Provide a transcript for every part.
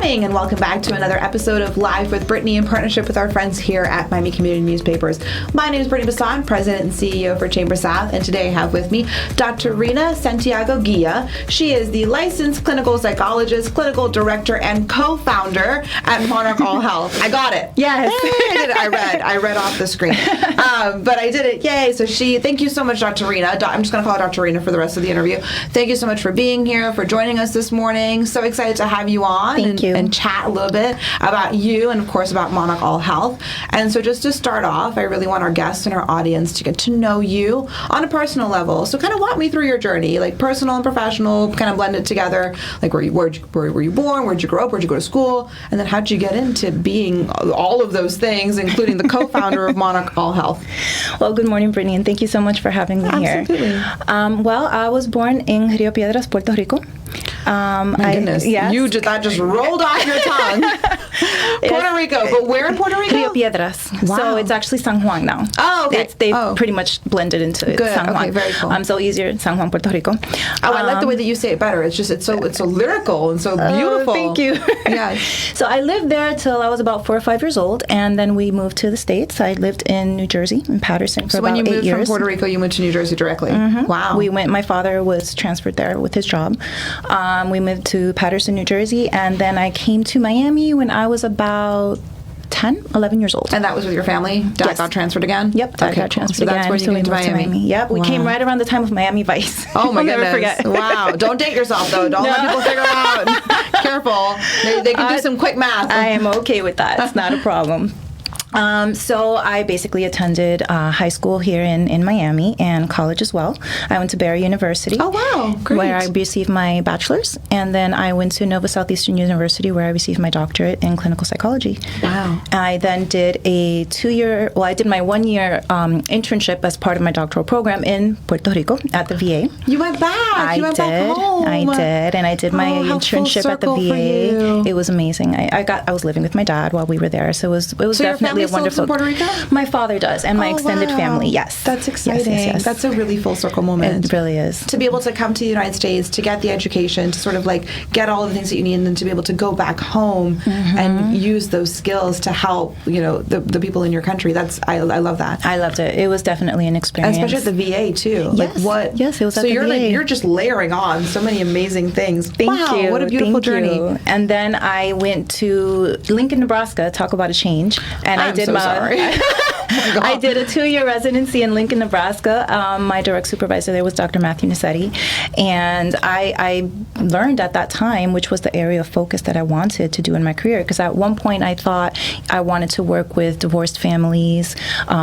morning and welcome back to another episode of Live with Brittnie in partnership with our friends here at Miami Community Newspapers. My name is Brittnie Bassant, President and CEO for Chamber South, and today I have with me Dr. Rina Santiago-Guia. She is the licensed clinical psychologist, clinical director, and co-founder at Monarch All Health. I got it. Yes. Hey, I did it. I read off the screen. But I did it. Yay. So thank you so much, Dr. Rina. I'm just going to call her Dr. Rina for the rest of the interview. Thank you so much for being here, for joining us this morning. So excited to have you on and chat a little bit about you and, of course, about Monarch All Health. And so just to start off, I really want our guests and our audience to get to know you on a personal level. So kind of walk me through your journey, like personal and professional, kind of blended together. Like where were you born? Where'd you grow up? Where'd you go to school? And then how'd you get into being all of those things, including the co-founder of Monarch All Health? Well, good morning, Brittnie, and thank you so much for having me here. Absolutely. Well, I was born in Rio Piedras, Puerto Rico. My goodness, yes. that just rolled off your tongue. Puerto Rico, but where in Puerto Rico? Rio Piedras. Wow. So it's actually San Juan now. Oh, okay. They've pretty much blended into San Juan. Okay, very cool. So easier, San Juan, Puerto Rico. I like the way that you say it better. It's so lyrical and so beautiful. Thank you. Yeah. So I lived there till I was about 4 or 5 years old, and then we moved to the States. I lived in New Jersey, in Patterson, for about 8 years. So when you moved from Puerto Rico, you went to New Jersey directly? Mm-hmm. Wow. My father was transferred there with his job. We moved to Patterson, New Jersey, and then I came to Miami when I was about 11 years old. And that was with your family? Dad got transferred again? Yep, Dad got transferred again. So that's when you came to Miami? Yep, we came right around the time of Miami Vice. Oh my I'll goodness. never forget. Wow. Don't date yourself though. Don't let people figure it out. Careful. They can do some quick math. I am okay with that. It's not a problem. So I basically attended high school here in Miami and college as well. I went to Barry University. Oh, wow. Great. Where I received my bachelor's. And then I went to Nova Southeastern University where I received my doctorate in clinical psychology. Wow. I then did I did my 1-year internship as part of my doctoral program in Puerto Rico at the VA. You went back. You went back home. I did. And I did my internship at the VA. It was amazing. I was living with my dad while we were there. So it was definitely a wonderful. In Puerto Rico? My father does, and my extended family. Yes, that's exciting. Yes. That's a really full circle moment. It really is. To be able to come to the United States, to get the education, to sort of like get all the things that you need, and then to be able to go back home and use those skills to help the people in your country. I love that. I loved it. It was definitely an experience, especially at the VA too. Yes. Like what? Yes, it was. So at the VA. You're just layering on so many amazing things. Thank you. What a beautiful journey. And then I went to Lincoln, Nebraska. Talk about a change. And I did sorry. I did a 2-year residency in Lincoln, Nebraska. My direct supervisor there was Dr. Matthew Nassetti. And I learned at that time, which was the area of focus that I wanted to do in my career. Because at one point I thought I wanted to work with divorced families,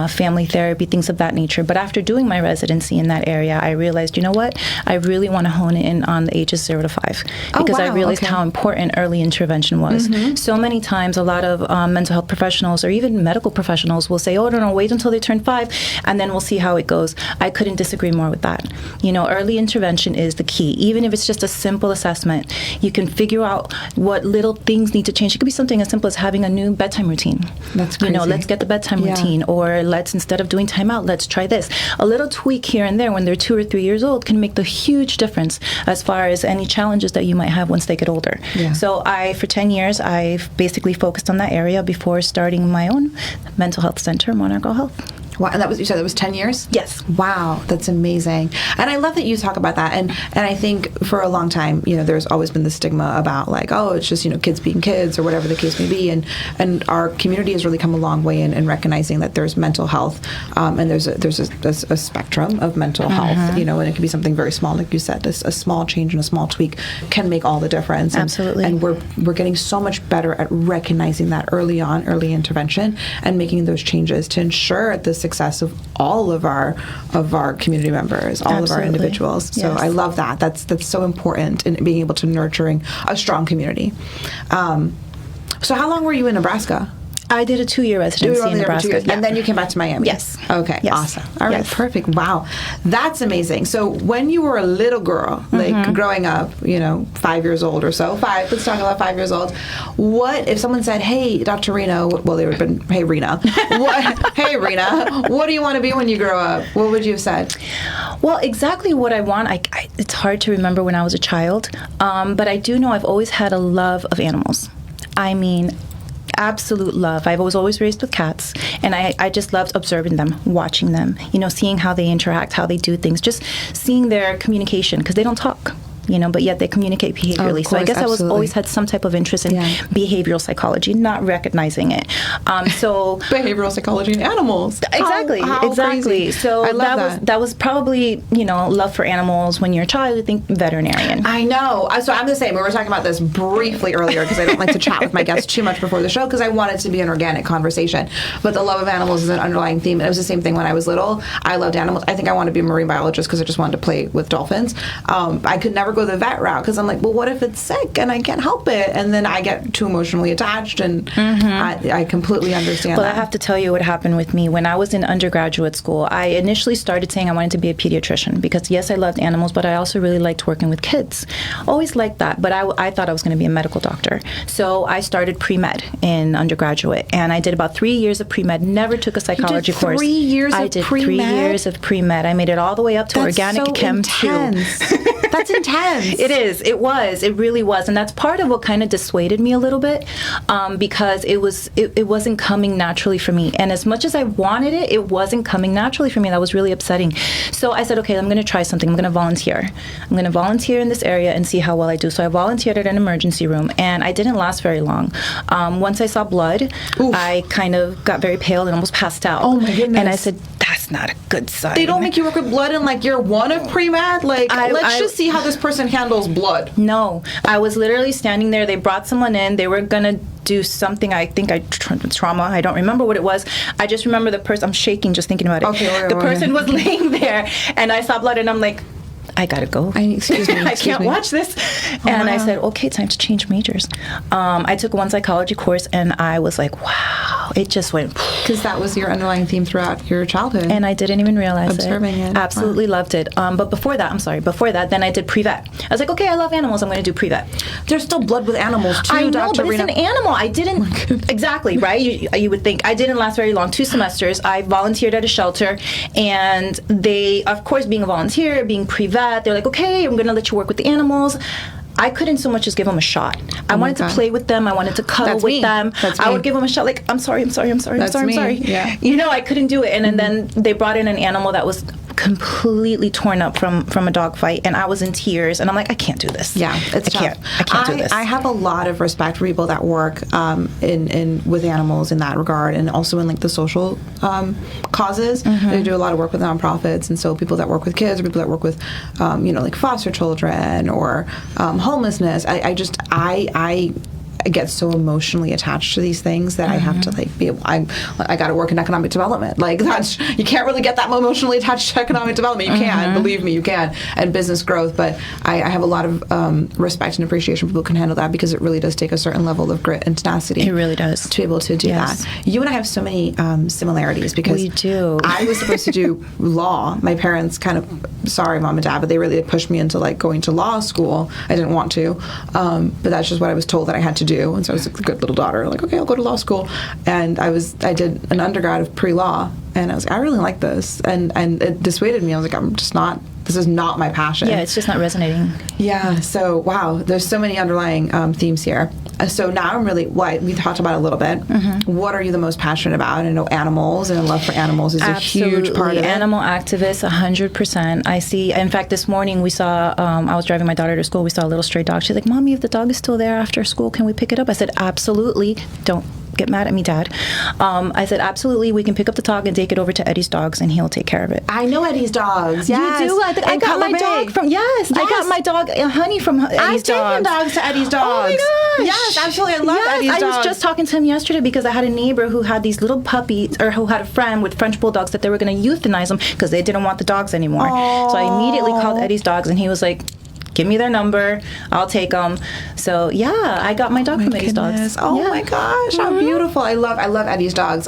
family therapy, things of that nature. But after doing my residency in that area, I realized, you know what? I really want to hone in on the ages 0 to 5. Because I realized how important early intervention was. So many times a lot of mental health professionals or even medical professionals will say, oh, no, wait until they turn 5 and then we'll see how it goes. I couldn't disagree more with that. Early intervention is the key. Even if it's just a simple assessment, you can figure out what little things need to change. It could be something as simple as having a new bedtime routine. That's crazy. Let's get the bedtime routine, or let's, instead of doing timeout, let's try this. A little tweak here and there when they're 2 or 3 years old can make the huge difference as far as any challenges that you might have once they get older. Yeah. So for 10 years, I've basically focused on that area before starting my own mental health center, Monarch All Health. Wow, and you said that was 10 years? Yes. Wow, that's amazing. And I love that you talk about that. And I think for a long time, there's always been the stigma about like, oh, it's just, kids being kids or whatever the case may be. And our community has really come a long way in recognizing that there's mental health and there's a spectrum of mental health, and it can be something very small. Like you said, a small change and a small tweak can make all the difference. Absolutely. And we're getting so much better at recognizing that early intervention and making those changes to ensure the success of all of our community members, all of our individuals. So I love that. That's so important in being able to nurturing a strong community. So how long were you in Nebraska? I did a 2-year residency in Nebraska. And then you came back to Miami? Yes. Okay, yes. Awesome. All right, perfect. Wow. That's amazing. So when you were a little girl, like growing up, 5 years old or so, let's talk about 5 years old, what if someone said, hey, Dr. Rina, well, they would have been, hey, Rina, hey, Rina, what do you want to be when you grow up? What would you have said? Well, exactly what I want, it's hard to remember when I was a child, but I do know I've always had a love of animals. I mean, absolute love. I was always raised with cats, and I just loved observing them, watching them, seeing how they interact, how they do things, just seeing their communication, because they don't talk. But yet they communicate behaviorally. Course, so I guess absolutely. I always had some type of interest in behavioral psychology, not recognizing it. So behavioral psychology in animals. Exactly, How exactly. crazy. So I love that was probably love for animals. When you're a child, you think veterinarian. I know. So I'm the same. We were talking about this briefly earlier because I don't like to chat with my guests too much before the show because I want it to be an organic conversation. But the love of animals is an underlying theme. It was the same thing when I was little. I loved animals. I think I wanted to be a marine biologist because I just wanted to play with dolphins. I could never go the vet route because I'm like, well, what if it's sick and I can't help it? And then I get too emotionally attached, and I completely understand Well, that. I have to tell you what happened with me. When I was in undergraduate school, I initially started saying I wanted to be a pediatrician because, yes, I loved animals, but I also really liked working with kids. Always liked that, but I thought I was going to be a medical doctor. So I started pre-med in undergraduate, and I did about 3 years of pre-med, never took a psychology course. 3 years of I did pre-med? 3 years of pre-med. I made it all the way up to organic chem 2. That's intense. It is. It was. It really was. And that's part of what kind of dissuaded me a little bit because it wasn't coming naturally for me. And as much as I wanted it, it wasn't coming naturally for me. That was really upsetting. So I said, okay, I'm going to try something. I'm going to volunteer. I'm going to volunteer in this area and see how well I do. So I volunteered at an emergency room, and I didn't last very long. Once I saw blood, I kind of got very pale and almost passed out. Oh, my goodness. And I said, that's not a good sign. They don't make you work with blood in like year one of pre-med? Like, let's just see how this person handles blood. No. I was literally standing there. They brought someone in. They were going to do something. I think trauma. I don't remember what it was. I just remember the person. I'm shaking just thinking about it. Okay, the person was laying there, and I saw blood, and I'm like, I gotta go. Excuse me. I can't watch this. And I said, okay, time to change majors. I took one psychology course, and I was like, wow, it just went. Because that was your underlying theme throughout your childhood. And I didn't even realize Observing it. Absolutely loved it. But before that, then I did pre-vet. I was like, okay, I love animals. I'm going to do pre-vet. There's still blood with animals, too, I know, Dr. but Rina. it's an animal. I didn't. Exactly, right? You would think. I didn't last very long, 2 semesters. I volunteered at a shelter, and they, of course, being a volunteer, being pre-vet, they're like, okay, I'm going to let you work with the animals. I couldn't so much as give them a shot. I wanted to play with them. I wanted to cuddle with them. I would give them a shot, like, I'm sorry. Yeah. I couldn't do it. And then they brought in an animal that was completely torn up from a dog fight, and I was in tears, and I'm like, I can't do this. Yeah, it's tough. I can't do this. I have a lot of respect for people that work in with animals in that regard, and also in like the social causes. They do a lot of work with nonprofits, and so people that work with kids, or people that work with like foster children or homelessness. I get so emotionally attached to these things that I have to I got to work in economic development. Like you can't really get that emotionally attached to economic development. You can, believe me, you can, and business growth. But I have a lot of respect and appreciation for people who can handle that, because it really does take a certain level of grit and tenacity. It really does to be able to do that. You and I have so many similarities, because we do. I was supposed to do law. My parents kind of, sorry, mom and dad, but they really pushed me into like going to law school. I didn't want to, but that's just what I was told that I had to do. And so I was a good little daughter, like, okay, I'll go to law school. And I did an undergrad of pre-law, and I was like, I really like this. And it dissuaded me. I was like, this is not my passion. Yeah, it's just not resonating. Yeah, so wow, there's so many underlying themes here. So now I'm really, we talked about it a little bit. What are you the most passionate about? And I know animals and a love for animals is Absolutely. a huge part of it. Animal activist, 100%. I see, in fact, this morning we saw, I was driving my daughter to school, we saw a little stray dog. She's like, Mommy, if the dog is still there after school, can we pick it up? I said, absolutely. Don't get mad at me, Dad. I said, absolutely, we can pick up the dog and take it over to Eddie's dogs, and he'll take care of it. I know Eddie's dogs. Yes. You do? I got my dog from, I got my dog, Honey, from Eddie's dogs. I've taken dogs to Eddie's dogs. Oh my gosh. Yes, absolutely. I love Eddie's dogs. I was just talking to him yesterday because I had a neighbor who had these little puppies, or who had a friend with French bulldogs that they were going to euthanize them because they didn't want the dogs anymore. Aww. So I immediately called Eddie's dogs, and he was like, give me their number, I'll take them. So yeah, I got my dog from Eddie's dogs. Oh my gosh, how beautiful! I love Eddie's dogs.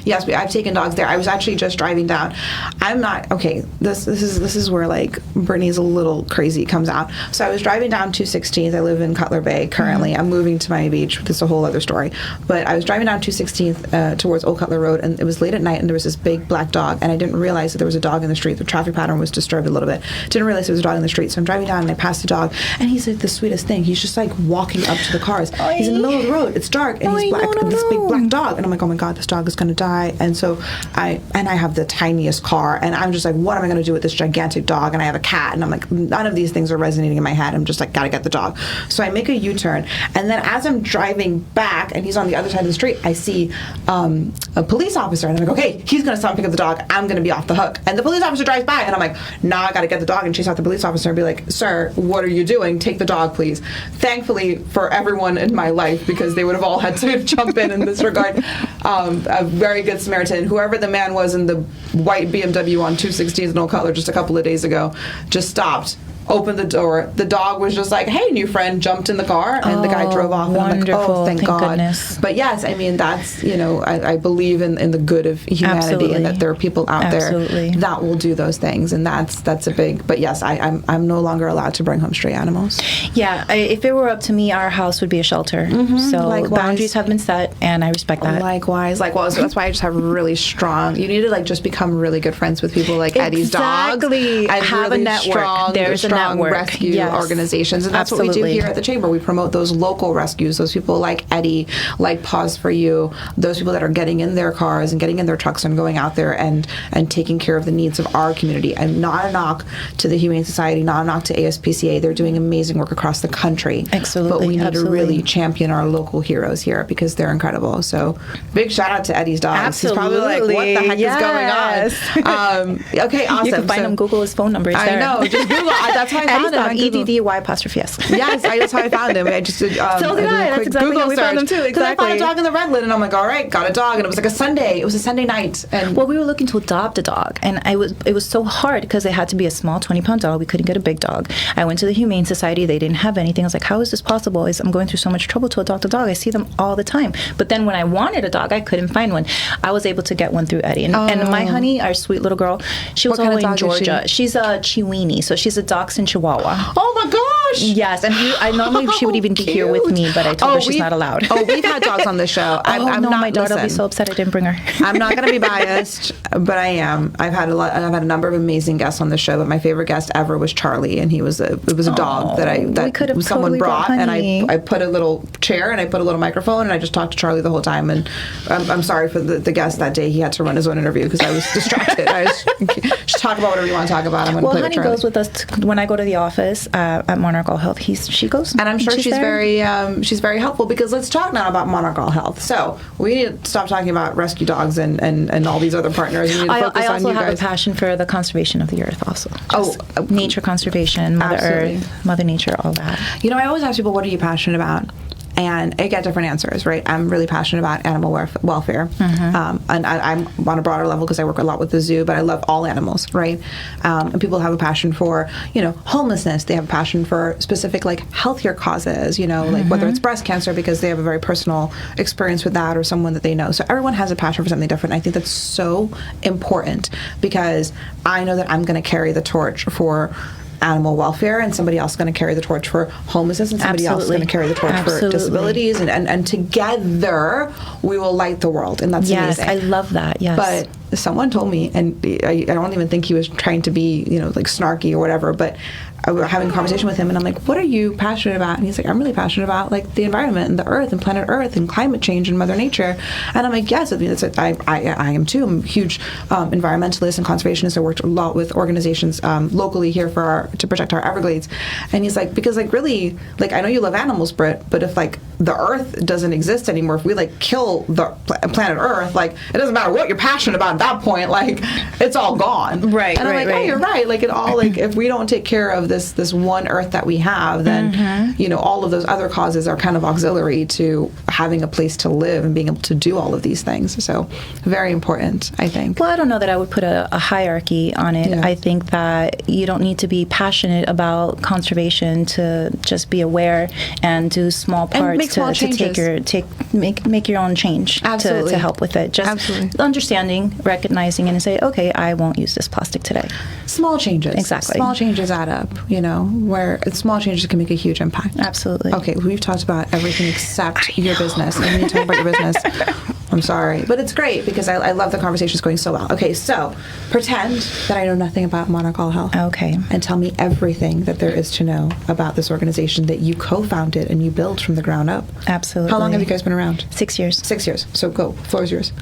Yes, I've taken dogs there. I was actually just driving down. I'm not okay. This is where like Brittnie's a little crazy comes out. So I was driving down 216th. I live in Cutler Bay currently. I'm moving to Miami Beach. That's a whole other story. But I was driving down 216th towards Old Cutler Road, and it was late at night, and there was this big black dog, and I didn't realize that there was a dog in the street. The traffic pattern was disturbed a little bit. Didn't realize there was a dog in the street. So I'm driving down, and I pass the dog, and he's like the sweetest thing. He's just like walking up to the cars. He's in the middle of the road. It's dark, and he's black. And this big black dog, and I'm like, oh my God, this dog is going to die. And so I have the tiniest car, and I'm just like, what am I going to do with this gigantic dog? And I have a cat, and I'm like, none of these things are resonating in my head. I'm just like, gotta get the dog. So I make a U-turn, and then as I'm driving back, and he's on the other side of the street, I see a police officer, and I'm like, okay, he's going to stop and pick up the dog. I'm going to be off the hook. And the police officer drives by, and I'm like, nah, I got to get the dog and chase out the police officer and be like, sir, what are you doing? Take the dog, please. Thankfully for everyone in my life, because they would have all had to jump in this regard, a very good Samaritan, whoever the man was in the white BMW on 216th and Old Cutler just a couple of days ago, just stopped, opened the door. The dog was just like, hey, new friend, jumped in the car, and the guy drove off. And wonderful. I'm like, oh, thank God. Goodness. But yes, I mean, that's, I believe in the good of humanity. Absolutely. And that there are people out Absolutely. there that will do those things. And that's a big, but yes, I'm no longer allowed to bring home stray animals. Yeah, if it were up to me, our house would be a shelter. So Likewise. boundaries have been set, and I respect that. Likewise. So that's why I just have really strong, you need to just become really good friends with people like Eddie's dogs. Exactly. And have really a network. Strong, There's a strong network. rescue organizations. And that's what we do here at the Chamber. We promote those local rescues, those people like Eddie, like Pause for You, those people that are getting in their cars and getting in their trucks and going out there and taking care of the needs of our community. And not a knock to the Humane Society, not a knock to ASPCA. They're doing amazing work across the country. Absolutely. But we need to really champion our local heroes here because they're incredible. So big shout out to Eddie's dogs. Absolutely. He's probably like, what the heck is going on? Okay, awesome. You can find him, Google his phone number. It's there. I know, just Google. That's how I found him. EDDY''S. Yes, that's how I found him. I just did. So did I. That's exactly how we found him too. Exactly. Because I found a dog in the Redland, and I'm like, all right, got a dog, and it was like a Sunday. It was a Sunday night, and well, we were looking to adopt a dog, and it was so hard because it had to be a small 20-pound dog. We couldn't get a big dog. I went to the Humane Society. They didn't have anything. I was like, how is this possible? I'm going through so much trouble to adopt a dog. I see them all the time. But then when I wanted a dog, I couldn't find one. I was able to get one through Eddie. And my honey, our sweet little girl, she was all in Georgia. She's a Chiweenie, so she's a Dachshund Chihuahua. Oh my gosh! Yes, and I normally she would even be here with me, but I told her she's not allowed. We've had dogs on the show. I'm no, not, my daughter will be so upset I didn't bring her. I'm not going to be biased, but I am. I've had a number of amazing guests on the show, but my favorite guest ever was Charlie, and it was a dog that someone brought, and I put a little chair and I put a little microphone, and I just talked to Charlie the whole time. And I'm sorry for the guest that day. He had to run his own interview because I was distracted. I was just talk about whatever you want to talk about. I'm going to play with Charlie. Honey goes with us when I go to the office at Monarch All Health. She goes, and I'm sure she's very helpful, because let's talk now about Monarch All Health. So we need to stop talking about rescue dogs and all these other partners. We need to focus I also on you have guys. a passion for the conservation of the earth, also. Nature conservation, Mother Absolutely. Earth, Mother Nature, all that. I always ask people, what are you passionate about? And I get different answers, right? I'm really passionate about animal welfare. And I'm on a broader level because I work a lot with the zoo, but I love all animals, right? And people have a passion for, homelessness. They have a passion for specific, healthier causes, like whether it's breast cancer because they have a very personal experience with that, or someone that they know. So everyone has a passion for something different. I think that's so important, because I know that I'm going to carry the torch for animal welfare, and somebody else is going to carry the torch for homelessness, and somebody else is going to carry the torch for disabilities, and together we will light the world, and that's amazing. Yes, I love that. Yes. But someone told me, and I don't even think he was trying to be, snarky or whatever, but I was having a conversation with him, and I'm like, what are you passionate about? And he's like, I'm really passionate about the environment and the earth and planet Earth and climate change and Mother Nature. And I'm like, yes, I am too. I'm a huge environmentalist and conservationist. I worked a lot with organizations locally here to protect our Everglades. And he's like, because really, I know you love animals, Britt, but if the Earth doesn't exist anymore, if we kill the planet Earth, it doesn't matter what you're passionate about at that point, it's all gone. Right. And I'm like, oh, you're right. It all if we don't take care of this one Earth that we have, then all of those other causes are kind of auxiliary to having a place to live and being able to do all of these things. So very important, I think. Well, I don't know that I would put a hierarchy on it. Yeah. I think that you don't need to be passionate about conservation to just be aware and do small parts to make your own change to help with it. Just understanding, recognizing, and say, okay, I won't use this plastic today. Small changes. Exactly. Small changes add up, where small changes can make a huge impact. Absolutely. Okay, we've talked about everything except your business. And when you talk about your business, I'm sorry. But it's great because I love the conversation's going so well. Okay, so pretend that I know nothing about Monarch All Health. Okay. And tell me everything that there is to know about this organization that you co-founded and you built from the ground up. Absolutely. How long have you guys been around? 6 years. 6 years. So go. Floor is yours.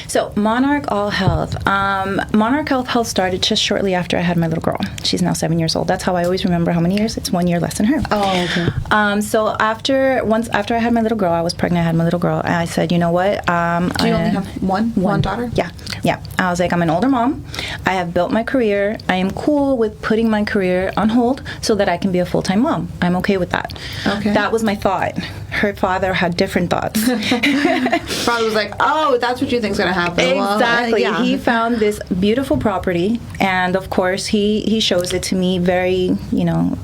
So Monarch All Health. Monarch All Health started just shortly after I had my little girl. She's now 7 years old. That's how I always remember how many years. It's 1 year less than her. Oh, okay. So after I had my little girl, I was pregnant. I had my little girl, and I said, you know what? Do you only have one daughter? Yeah. Yeah. I was like, I'm an older mom. I have built my career. I am cool with putting my career on hold so that I can be a full-time mom. I'm okay with that. Okay. That was my thought. Her father had different thoughts. Father was like, oh, that's what you think's going to happen. Exactly. Well, yeah. He found this beautiful property, and of course, he shows it to me very,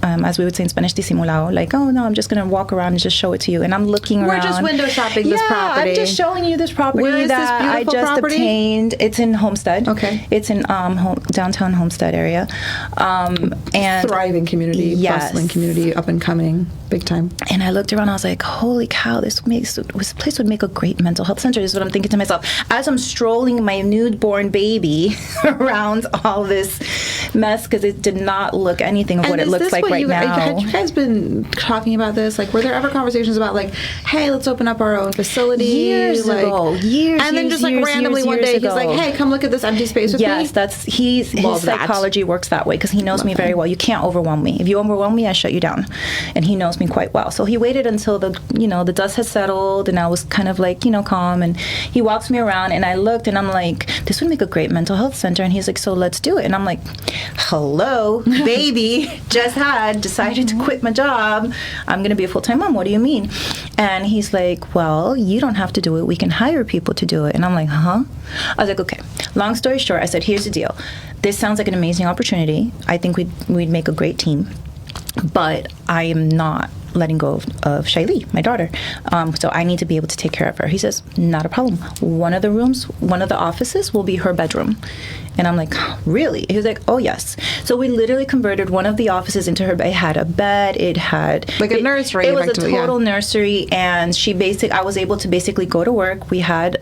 as we would say in Spanish, disimulado. Like, oh, no, I'm just going to walk around and just show it to you. And I'm looking around. We're just window shopping this property. I'm just showing you this property Where is that this I beautiful just property? obtained. It's in Homestead. Okay. It's in downtown Homestead area. And thriving community, yes. bustling community, up and coming, big time. And I looked around, I was like, holy cow, this place would make a great mental health center, is what I'm thinking to myself. As I'm strolling my newborn baby around all this mess, because it did not look anything of what it looks like right now. Had you guys been talking about this? Like, were there ever conversations about, like, hey, let's open up our own facility? Years ago. And then just, like, randomly one day, he's like, hey, come look at this empty space with me? Yes, his psychology works that way, because he knows me very well. You can't overwhelm me. If you overwhelm me, I shut you down. And he knows me quite well. So he waited until the dust had settled, and I was kind of like, calm, and he walks me around, and I looked, and I'm like, this would make a great mental health center. And he's like, so let's do it. And I'm like, hello, baby, decided to quit my job. I'm going to be a full-time mom. What do you mean? And he's like, well, you don't have to do it. We can hire people to do it. And I'm like, huh? I was like, okay. Long story short, I said, here's the deal. This sounds like an amazing opportunity. I think we'd make a great team. But I am not letting go of Shaili, my daughter. So I need to be able to take care of her. He says, not a problem. One of the offices will be her bedroom. And I'm like, really? He was like, oh, yes. So we literally converted one of the offices into her bed. It had a bed. It had... like a nursery. It was a total nursery. And I was able to basically go to work. We had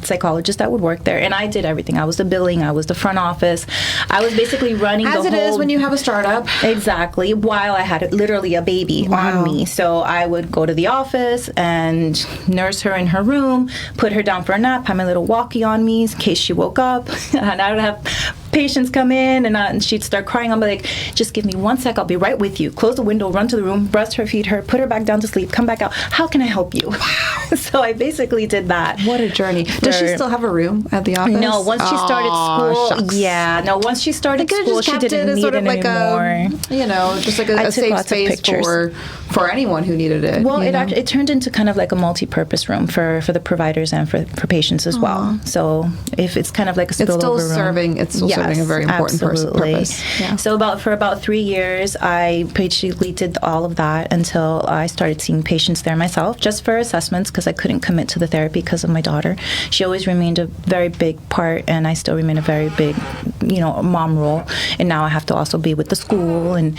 psychologists that would work there. And I did everything. I was the billing. I was the front office. I was basically running As the whole... it is when you have a startup. Exactly. While I had literally a baby on me. So I would go to the office and nurse her in her room, put her down for a nap, have my little walkie on me in case she woke up. And I would have patients come in, and she'd start crying. I'm like, just give me 1 sec. I'll be right with you. Close the window, run to the room, brush her, feed her, put her back down to sleep, come back out. How can I help you? Wow. So I basically did that. What a journey. Does she still have a room at the office? No, once she started school. Shucks. Yeah, no, once she started school, she didn't need it anymore. Just like a safe space for anyone who needed it. Well, it turned into kind of like a multi-purpose room for the providers and for patients as well. So if it's kind of like a spillover room. It's still serving a very important purpose. Yeah. So for about 3 years, I basically did all of that until I started seeing patients there myself, just for assessments, because I couldn't commit to the therapy because of my daughter. She always remained a very big part, and I still remain a very big, mom role. And now I have to also be with the school and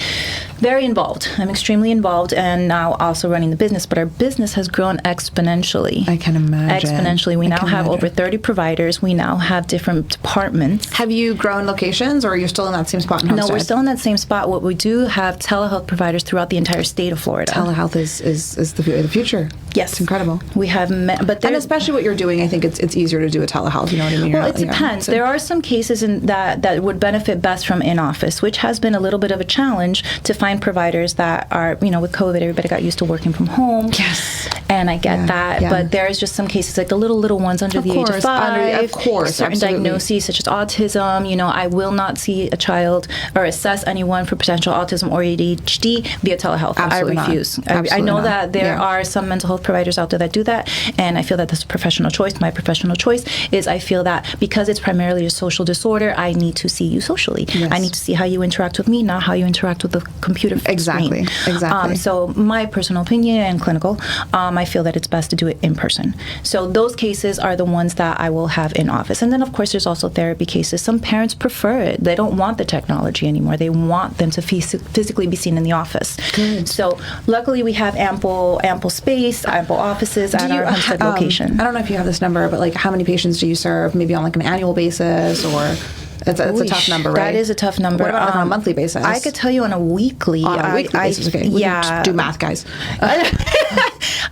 very involved. I'm extremely involved, and now also running the business. But our business has grown exponentially. I can imagine. Exponentially. We now have over 30 providers. We now have different departments. Have you grown locations, or are you still in that same spot in Homestead? No, we're still in that same spot. What we do have telehealth providers throughout the entire state of Florida. Telehealth is the future. Yes. It's incredible. We have, and especially what you're doing, I think it's easier to do a telehealth, you know what I mean? Well, it depends. There are some cases that would benefit best from in-office, which has been a little bit of a challenge to find providers that are, with COVID, everybody got used to working from home. Yes. And I get that. Yeah. But there's just some cases, like the little ones under the age of 5. Of course. Certain diagnoses, such as autism. I will not see a child or assess anyone for potential autism or ADHD via telehealth. Absolutely I refuse. I know that there are some mental health providers out there that do that, and I feel that that's a professional choice. My professional choice is I feel that because it's primarily a social disorder, I need to see you socially. Yes. I need to see how you interact with me, not how you interact with the computer Exactly. screen. Exactly. So my personal opinion and clinical, I feel that it's best to do it in person. So those cases are the ones that I will have in office. And then, of course, there's also therapy cases. Some parents prefer it. They don't want the technology anymore. They want them to physically be seen in the office. Good. So luckily, we have ample space, ample offices at our Homestead location. I don't know if you have this number, but like how many patients do you serve, maybe on like an annual basis, or it's a tough number, right? That is a tough number. What about on a monthly basis? I could tell you on a weekly. On a weekly basis, okay. We can just do math, guys.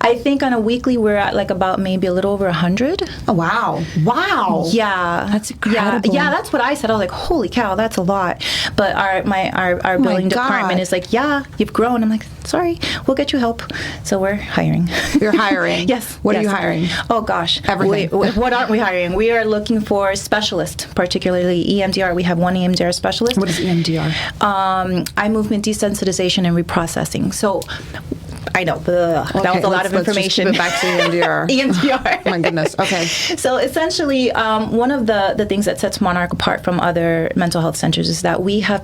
I think on a weekly we're at like about maybe a little over 100. Oh, wow. Wow. Yeah. That's incredible. Yeah, that's what I said. I was like, holy cow, that's a lot. But our billing department is like, yeah, you've grown. I'm like, sorry, we'll get you help. So we're hiring. You're hiring? Yes. What are you hiring? Oh, gosh. Everything. What aren't we hiring? We are looking for specialists, particularly EMDR. We have one EMDR specialist. What is EMDR? Eye movement desensitization and reprocessing. So I know, that was a lot of information. Let's just keep it back to EMDR. EMDR. Oh my goodness. Okay. So essentially, one of the things that sets Monarch apart from other mental health centers is that we have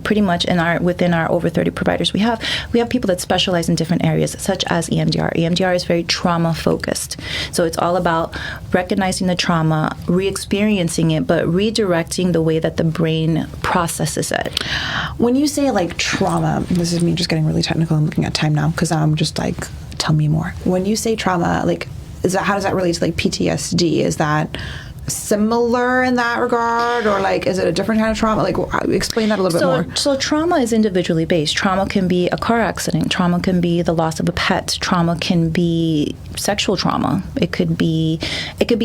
pretty much within our over 30 providers, we have people that specialize in different areas, such as EMDR. EMDR is very trauma focused. So it's all about recognizing the trauma, re-experiencing it, but redirecting the way that the brain processes it. When you say like trauma, this is me just getting really technical. I'm looking at time now because I'm just like, tell me more. When you say trauma, like, how does that relate to like PTSD? Is that similar in that regard, or like is it a different kind of trauma? Like, explain that a little bit more. So trauma is individually based. Trauma can be a car accident. Trauma can be the loss of a pet. Trauma can be sexual trauma. It could be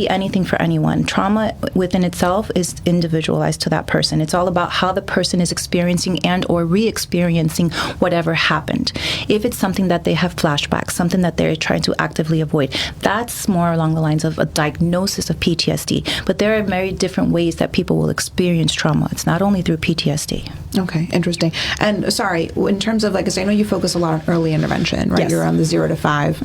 anything for anyone. Trauma within itself is individualized to that person. It's all about how the person is experiencing and or re-experiencing whatever happened. If it's something that they have flashbacks, something that they're trying to actively avoid, that's more along the lines of a diagnosis of PTSD. But there are very different ways that people will experience trauma. It's not only through PTSD. Okay, interesting. And sorry, in terms of like, 'cause I know you focus a lot on early intervention, right? Yes. You're on the 0 to 5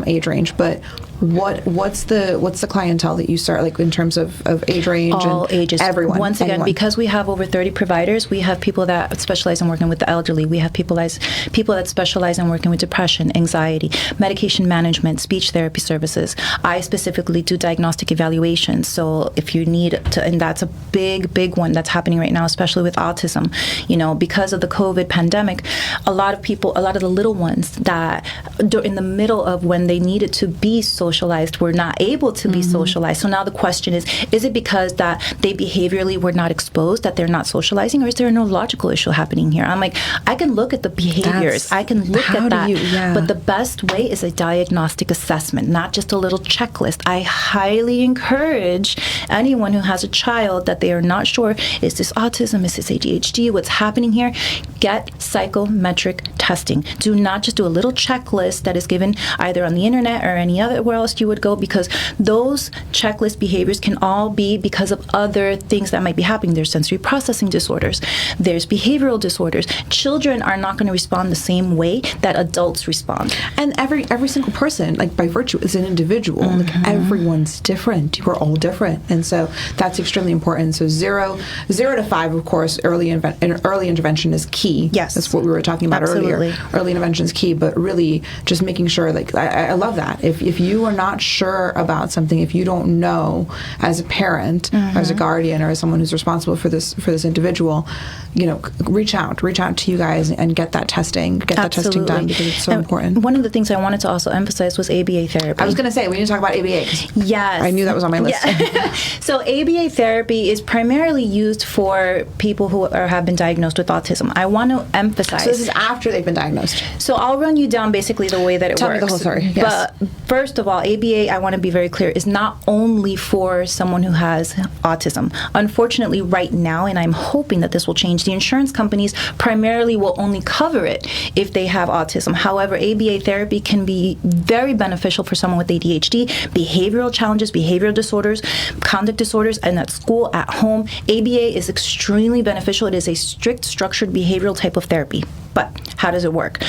age range, but what's the clientele that you serve, like in terms of age range? All and ages. Everyone. Once again, anyone. because we have over 30 providers, we have people that specialize in working with the elderly. We have people that specialize in working with depression, anxiety, medication management, speech therapy services. I specifically do diagnostic evaluations. So if you need to, and that's a big one that's happening right now, especially with autism. You know, because of the COVID pandemic, a lot of the little ones that in the middle of when they needed to be socialized were not able to be socialized. So now the question is it because that they behaviorally were not exposed that they're not socializing, or is there a neurological issue happening here? I'm like, I can look at the behaviors. I can look at that. But the best way is a diagnostic assessment, not just a little checklist. I highly encourage anyone who has a child that they are not sure, is this autism, is this ADHD, what's happening here? Get psychometric testing. Do not just do a little checklist that is given either on the internet or anywhere else you would go, because those checklist behaviors can all be because of other things that might be happening. There's sensory processing disorders. There's behavioral disorders. Children are not going to respond the same way that adults respond. And every single person, like by virtue, is an individual. Like everyone's different. We're all different, and so that's extremely important. So 0 to 5, of course, early intervention is key. Yes, that's what we were talking about Absolutely. earlier. Early intervention is key, but really just making sure. Like I love that. If you are not sure about something, if you don't know as a parent, or as a guardian, or as someone who's responsible for this individual, you know, reach out to you guys and get that testing, that testing done, because it's so important. One of the things I wanted to also emphasize was ABA therapy. I was going to say, we need to talk about ABA. Yes. I knew that was on my list. Yeah. So ABA therapy is primarily used for people who have been diagnosed with autism. I want to emphasize. So this is after they've been diagnosed. So I'll run you down basically the way that it Tell works. me the whole story. Yes. But first of all, ABA, I want to be very clear, is not only for someone who has autism. Unfortunately, right now, and I'm hoping that this will change, the insurance companies primarily will only cover it if they have autism. However, ABA therapy can be very beneficial for someone with ADHD, behavioral challenges, behavioral disorders, conduct disorders, and at school, at home. ABA is extremely beneficial. It is a strict, structured behavioral type of therapy. But how does it work?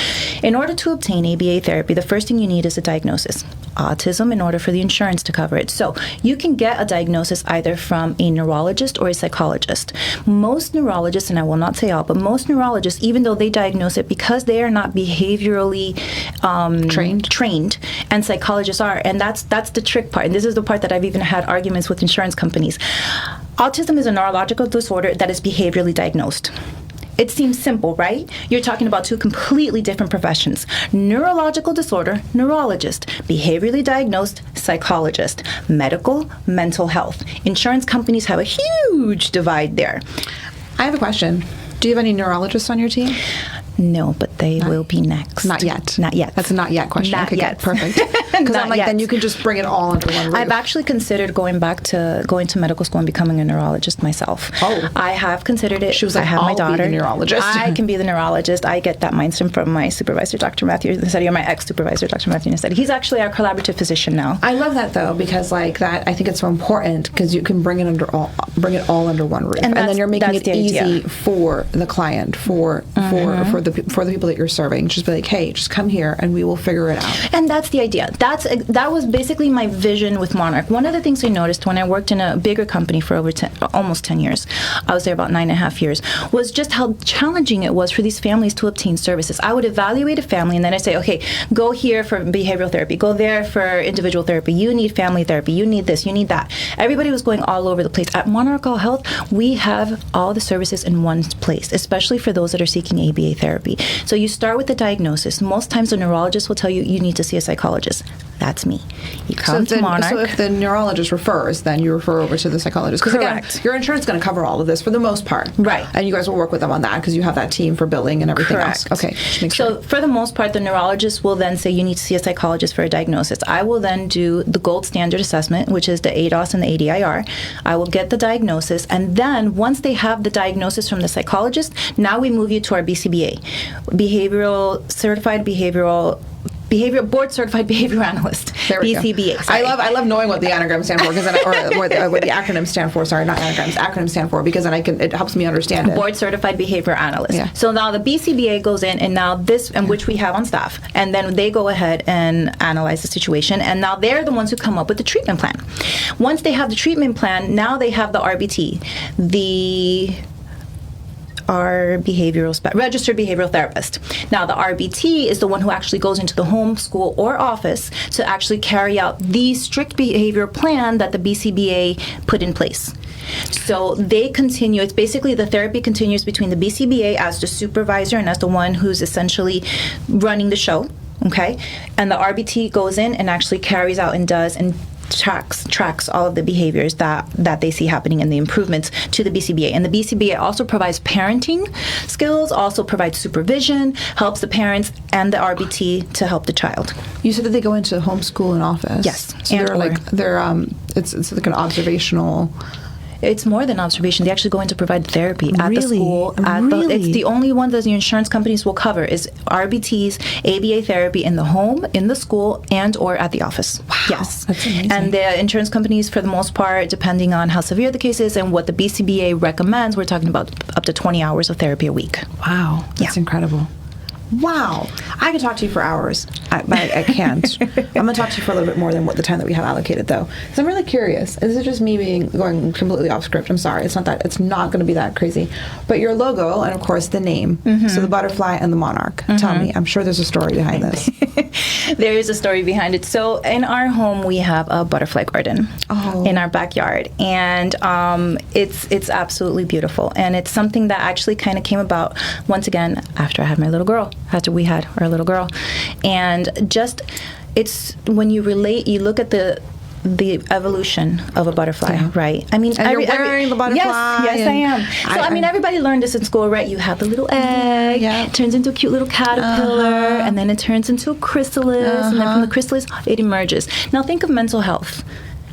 In order to obtain ABA therapy, the first thing you need is a diagnosis. autism in order for the insurance to cover it. So you can get a diagnosis either from a neurologist or a psychologist. Most neurologists, and I will not say all, but most neurologists, even though they diagnose it, because they are not behaviorally trained, and psychologists are, and that's the trick part. And this is the part that I've even had arguments with insurance companies. Autism is a neurological disorder that is behaviorally diagnosed. It seems simple, right? You're talking about two completely different professions. Neurological disorder, neurologist. Behaviorally diagnosed, psychologist. Medical, mental health. Insurance companies have a huge divide there. I have a question. Do you have any neurologists on your team? No, but they will be next. Not yet. Not yet. That's a not yet question. Not okay, yet. Good. Perfect. Because I'm like, yet. then you can just bring it all under one roof. I've actually considered going to medical school and becoming a neurologist myself. Oh. I have considered it. She was like, I have my daughter. Be the neurologist. I can be the neurologist. I get that mindset from my supervisor, Dr. Matthew Nicetti, or my ex-supervisor, Dr. Matthew Nicetti. He's actually our collaborative physician now. I love that though, because like that, I think it's so important because you can bring it all under one roof, and then you're making it easy for the client, for the people that you're serving. Just be like, hey, just come here and we will figure it out. And that's the idea. That was basically my vision with Monarch. One of the things I noticed when I worked in a bigger company for almost 10 years, I was there about 9.5 years, was just how challenging it was for these families to obtain services. I would evaluate a family and then I'd say, okay, go here for behavioral therapy, go there for individual therapy, you need family therapy, you need this, you need that. Everybody was going all over the place. At Monarch All Health, we have all the services in one place, especially for those that are seeking ABA therapy. So you start with the diagnosis. Most times a neurologist will tell you, you need to see a psychologist. That's me. You come to Monarch. So if the neurologist refers, then you refer over to the psychologist. Correct. Again, your insurance is going to cover all of this for the most part. Right. And you guys will work with them on that because you have that team for billing and everything Correct. else. Okay. Just make sure. So for the most part, the neurologist will then say you need to see a psychologist for a diagnosis. I will then do the gold standard assessment, which is the ADOS and the ADIR. I will get the diagnosis, and then once they have the diagnosis from the psychologist, now we move you to our BCBA, board certified behavioral analyst. There we BCBA. Go. I love knowing what the anagrams stand for because what the acronyms stand for. Sorry, not anagrams. Acronyms stand for because then it helps me understand it. Board certified behavior analyst. Yeah. So now the BCBA goes in, and now which we have on staff, and then they go ahead and analyze the situation, and now they're the ones who come up with the treatment plan. Once they have the treatment plan, now they have the RBT, our registered behavioral therapist. Now, the RBT is the one who actually goes into the home, school, or office to actually carry out the strict behavior plan that the BCBA put in place. So they continue. It's basically the therapy continues between the BCBA as the supervisor and as the one who's essentially running the show, okay? And the RBT goes in and actually carries out and does and tracks all of the behaviors that they see happening and the improvements to the BCBA. And the BCBA also provides parenting skills, also provides supervision, helps the parents and the RBT to help the child. You said that they go into homeschool and office. Yes. So it's like an observational. It's more than observation. They actually go in to provide therapy at the Really? school. It's the only one that the insurance companies will cover is RBTs, ABA therapy in the home, in the school, and or at the office. Wow, yes. that's amazing. And the insurance companies, for the most part, depending on how severe the case is and what the BCBA recommends, we're talking about up to 20 hours of therapy a week. Wow, that's incredible. Wow. I could talk to you for hours, but I can't. I'm going to talk to you for a little bit more than what the time that we have allocated, though. Because I'm really curious. This is just me going completely off script. I'm sorry. It's not going to be that crazy. But your logo and, of course, the name. Mm-hmm. So the butterfly and the monarch. Mm-hmm. Tell me. I'm sure there's a story behind this. There is a story behind it. So in our home, we have a butterfly garden in our backyard. And it's absolutely beautiful. And it's something that actually kind of came about, once again, after I had my little girl. After we had our little girl. And just, it's when you look at the evolution of a butterfly, right? I mean, and you're wearing the butterfly. Yes, I am. So, everybody learned this in school, right? You have the little egg, it turns into a cute little caterpillar, and then it turns into a chrysalis, and then from the chrysalis, it emerges. Now, think of mental health.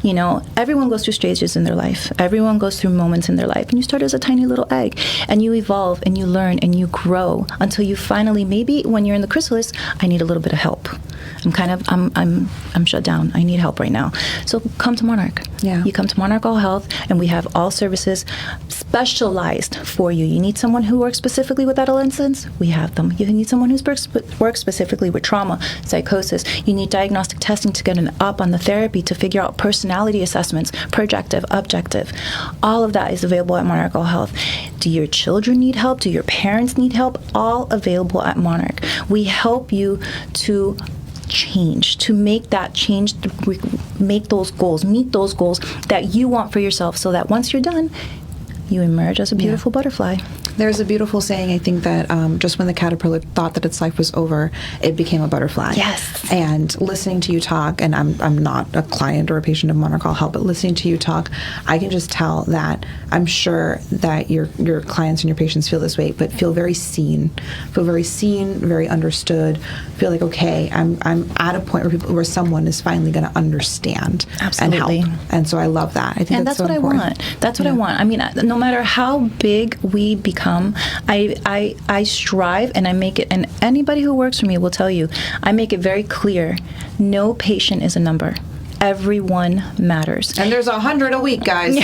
You know, everyone goes through stages in their life. Everyone goes through moments in their life. And you start as a tiny little egg. And you evolve and you learn and you grow until you finally, maybe when you're in the chrysalis, I need a little bit of help. I'm shut down. I need help right now. So come to Monarch. Yeah. You come to Monarch All Health, and we have all services specialized for you. You need someone who works specifically with adolescents? We have them. You need someone who works specifically with trauma, psychosis. You need diagnostic testing to get up on the therapy to figure out personality assessments, projective, objective. All of that is available at Monarch All Health. Do your children need help? Do your parents need help? All available at Monarch. We help you to change, to make that change, make those goals, meet those goals that you want for yourself, so that once you're done, you emerge as a beautiful butterfly. There's a beautiful saying, I think, that just when the caterpillar thought that its life was over, it became a butterfly. Yes. And listening to you talk, and I'm not a client or a patient of Monarch All Health, but listening to you talk, I can just tell that I'm sure that your clients and your patients feel this way, but feel very seen, very understood, feel like, okay, I'm at a point where someone is finally going to understand Absolutely. and help. And so I love that. I think and that's what so important. I want. That's what I want. I mean, no matter how big we become, I strive, and I make it, and anybody who works for me will tell you, I make it very clear, no patient is a number. Everyone matters. And there's 100 a week, guys.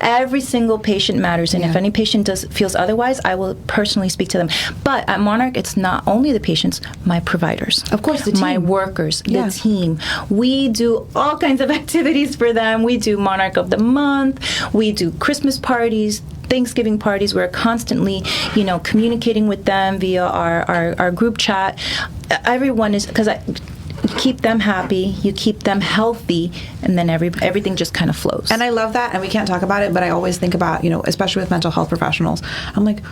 Every single patient matters, and if any patient feels otherwise, I will personally speak to them. But at Monarch, it's not only the patients, my providers. Of course, the team. My workers, the team. We do all kinds of activities for them. We do Monarch of the Month. We do Christmas parties, Thanksgiving parties. We're constantly, communicating with them via our group chat. Everyone is, because you keep them happy, you keep them healthy, and then everything just kind of flows. And I love that, and we can't talk about it, but I always think about, especially with mental health professionals, I'm like,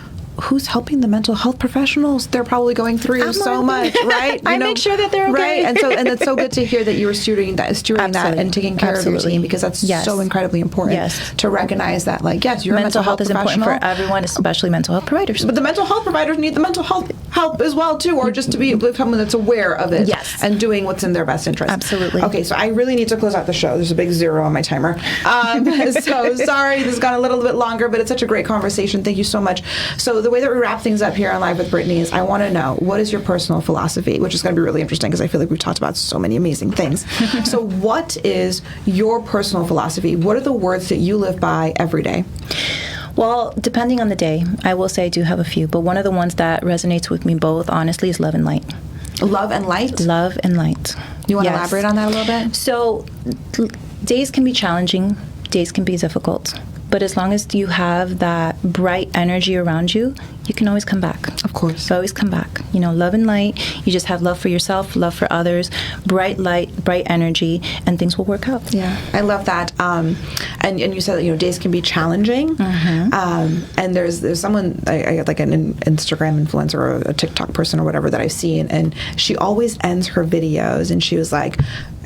who's helping the mental health professionals? They're probably going through so much, right? I make sure that they're okay. Right? And it's so good to hear that you were stewarding that and taking care of your team, because that's so incredibly important to recognize that, yes, you're mental a mental health is professional. important for everyone, especially mental health providers. But the mental health providers need the mental health help as well, too, or just to be someone that's aware of it and doing what's in their best interest. Absolutely. Okay, so I really need to close out the show. There's a big 0 on my timer. So sorry, this has gone a little bit longer, but it's such a great conversation. Thank you so much. So the way that we wrap things up here on Live with Brittnie is, I want to know, what is your personal philosophy, which is going to be really interesting because I feel like we've talked about so many amazing things. So what is your personal philosophy? What are the words that you live by every day? Well, depending on the day, I will say I do have a few, but one of the ones that resonates with me both, honestly, is love and light. Love and light? Love and light. You want to elaborate on that a little bit? So days can be challenging, days can be difficult, but as long as you have that bright energy around you, you can always come back. Of course. You always come back. Love and light. You just have love for yourself, love for others, bright light, bright energy, and things will work out. Yeah, I love that. And you said that, days can be challenging. Mm-hmm. And there's someone, I like an Instagram influencer or a TikTok person or whatever that I've seen, and she always ends her videos, and she was like,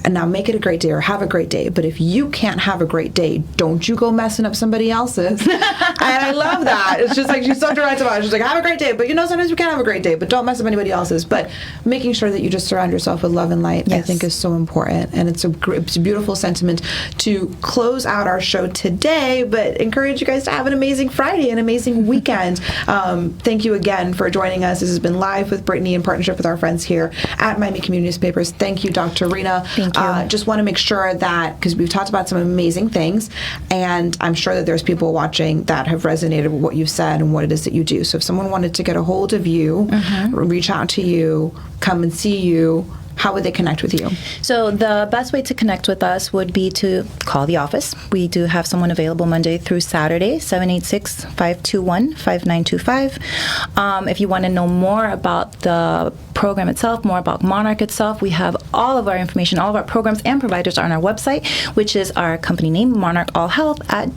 and now make it a great day or have a great day. But if you can't have a great day, don't you go messing up somebody else's. And I love that. It's just like, she's so direct about it. She's like, have a great day. But sometimes you can't have a great day, but don't mess up anybody else's. But making sure that you just surround yourself with love and light, I think, is so important. And it's a beautiful sentiment to close out our show today, but encourage you guys to have an amazing Friday, an amazing weekend. Thank you again for joining us. This has been Live with Brittnie in partnership with our friends here at Miami Community Newspapers. Thank you, Dr. Rina. Thank you. Just want to make sure that, because we've talked about some amazing things, and I'm sure that there's people watching that have resonated with what you've said and what it is that you do. So if someone wanted to get a hold of you, reach out to you, come and see you, how would they connect with you? So the best way to connect with us would be to call the office. We do have someone available Monday through Saturday, 786-521-5925. If you want to know more about the program itself, more about Monarch itself, we have all of our information, all of our programs and providers are on our website, which is our company name, Monarch All Health, at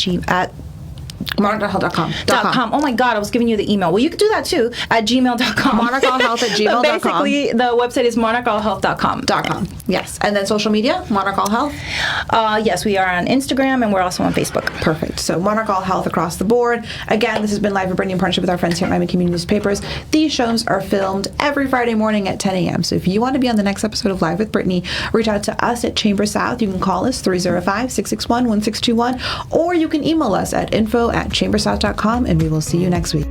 MonarchAllHealth.com. Oh my God, I was giving you the email. Well, you could do that too, at gmail.com. MonarchAllHealth@gmail.com. Basically, the website is MonarchAllHealth.com. Yes. And then social media, Monarch All Health? Yes, we are on Instagram, and we're also on Facebook. Perfect. So Monarch All Health across the board. Again, this has been Live with Brittnie in partnership with our friends here at Miami Community Newspapers. These shows are filmed every Friday morning at 10 a.m. So if you want to be on the next episode of Live with Brittnie, reach out to us at Chamber South. You can call us 305-661-1621, or you can email us at info@chambersouth.com, and we will see you next week.